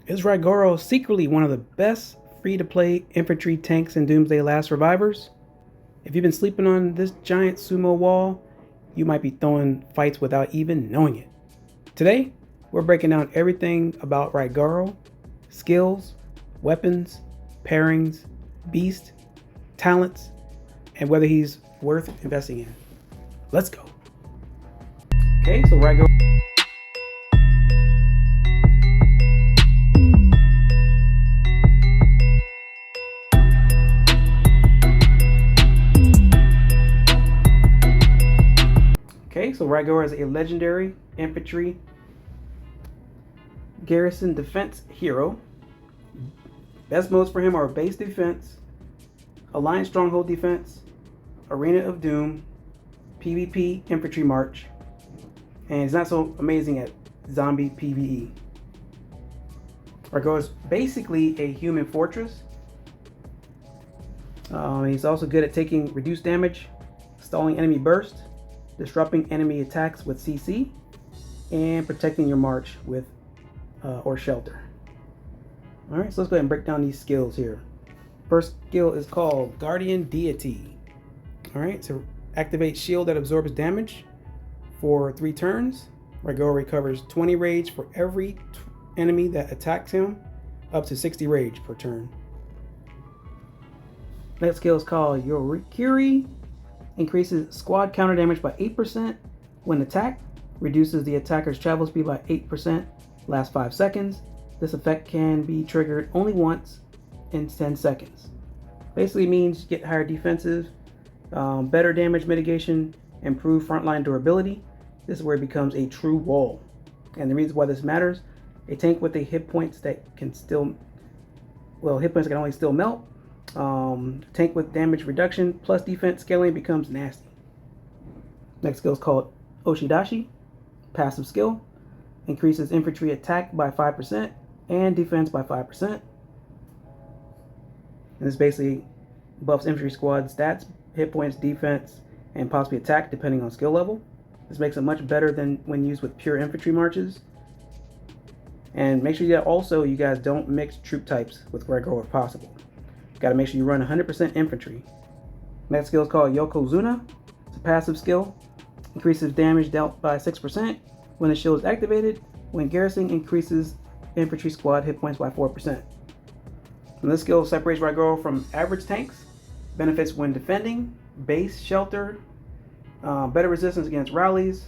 Is Raigoro secretly one of the best free-to-play infantry tanks in Doomsday Last Survivors? If you've been sleeping on this giant sumo wall, you might be throwing fights without even knowing it. Today, we're breaking down everything about Raigoro, skills, weapons, pairings, beast, talents, and whether he's worth investing in. Let's go. Okay, so Raigoro. Okay, so Raigoro is a legendary infantry Garrison defense hero. Best modes for him are base defense, alliance stronghold defense, arena of doom, PvP infantry march, and he's not so amazing at zombie PvE. Raigoro is basically a human fortress. He's also good at taking reduced damage, stalling enemy burst, disrupting enemy attacks with CC, and protecting your march with or shelter. Alright, so let's go ahead and break down these skills here. First skill is called Guardian Deity. Alright, so activate shield that absorbs damage for 3 turns. Raigoro recovers 20 rage for every enemy that attacks him, up to 60 rage per turn. Next skill is called Yorikiri. Increases squad counter damage by 8% when attacked, reduces the attacker's travel speed by 8%, lasts 5 seconds. This effect can be triggered only once in 10 seconds. Basically means get higher defensive, better damage mitigation, improved frontline durability. This is where it becomes a true wall. And the reason why this matters, a tank with a hit points that can still, hit points can only still melt. Tank with damage reduction plus defense scaling becomes nasty. Next skill is called Oshidashi. Passive skill. Increases infantry attack by 5% and defense by 5%. And this basically buffs infantry squad stats, hit points, defense, and possibly attack depending on skill level. This makes it much better than when used with pure infantry marches. And make sure that also you guys don't mix troop types with Raigoro if possible. Got to make sure you run 100% infantry. Next skill is called Yokozuna. It's a passive skill. Increases damage dealt by 6% when the shield is activated. When Garrison, increases infantry squad hit points by 4%. And this skill separates Raigoro from average tanks. Benefits when defending, base, shelter, better resistance against rallies,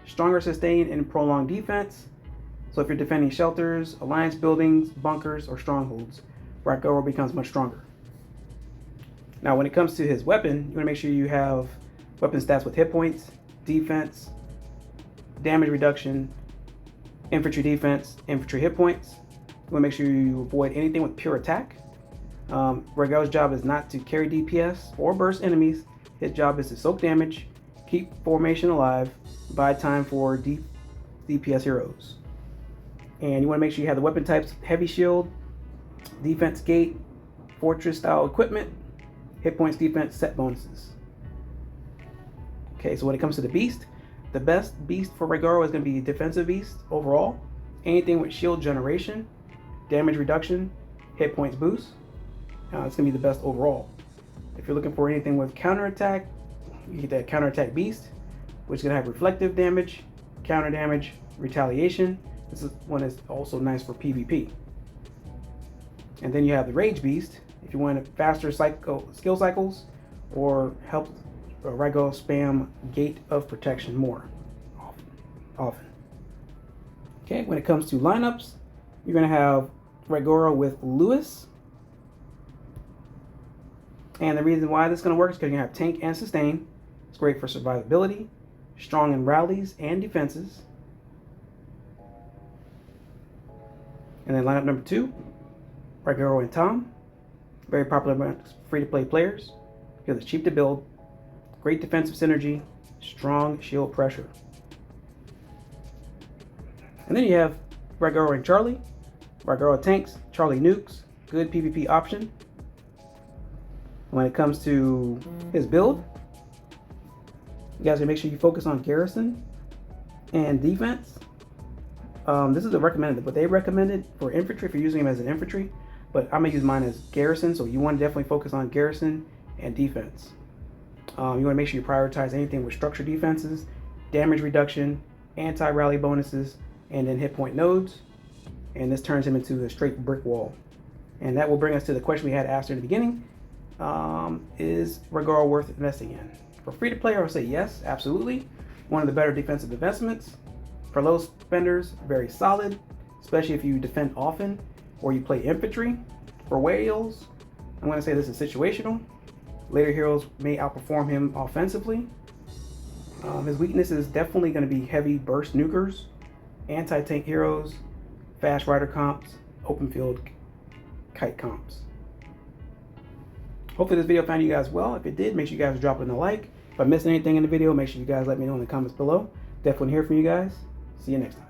stronger sustain and prolonged defense. So if you're defending shelters, alliance buildings, bunkers, or strongholds, Raigoro becomes much stronger. Now, when it comes to his weapon, you want to make sure you have weapon stats with hit points, defense, damage reduction, infantry defense, infantry hit points. You want to make sure you avoid anything with pure attack. Raigoro's job is not to carry DPS or burst enemies. His job is to soak damage, keep formation alive, buy time for DPS heroes. And you want to make sure you have the weapon types: heavy shield, defense gate, fortress style equipment, hit points, defense, set bonuses. Okay, so when it comes to the beast, the best beast for Raigoro is going to be defensive beast overall. Anything with shield generation, damage reduction, hit points boost, it's going to be the best overall. If you're looking for anything with counterattack, you get that counterattack beast, which is going to have reflective damage, counter damage, retaliation. This is one that's also nice for PvP. And then you have the Rage Beast, if you want faster skill cycles or help Raigoro spam Gate of Protection more often. Okay, when it comes to lineups, you're going to have Raigoro with Lewis. And the reason why this is going to work is because you're going to have tank and sustain. It's great for survivability, strong in rallies and defenses. And then lineup number 2, Raigoro and Tom. Very popular amongst free-to-play players because it's cheap to build, great defensive synergy, strong shield pressure. And then you have Raigoro and Charlie. Raigoro tanks, Charlie nukes, good PvP option. When it comes to his build, you guys gotta make sure you focus on Garrison and defense. This is a recommended, what they recommended for infantry if you're using them as an infantry, but I'm gonna use mine as Garrison. So you want to definitely focus on Garrison and defense. You want to make sure you prioritize anything with structure defenses, damage reduction, anti-rally bonuses, and then hit point nodes. And this turns him into a straight brick wall. And that will bring us to the question we had asked in the beginning. Is Raigoro worth investing in? For free to play, I would say yes, absolutely. One of the better defensive investments. For low spenders, very solid, especially if you defend often or you play infantry. For whales, I'm going to say this is situational. Later heroes may outperform him offensively. His weakness is definitely going to be heavy burst nukers, anti-tank heroes, fast rider comps, open field kite comps. Hopefully this video found you guys well. If it did, make sure you guys drop in a like. If I missed anything in the video, make sure you guys let me know in the comments below. Definitely hear from you guys. See you next time.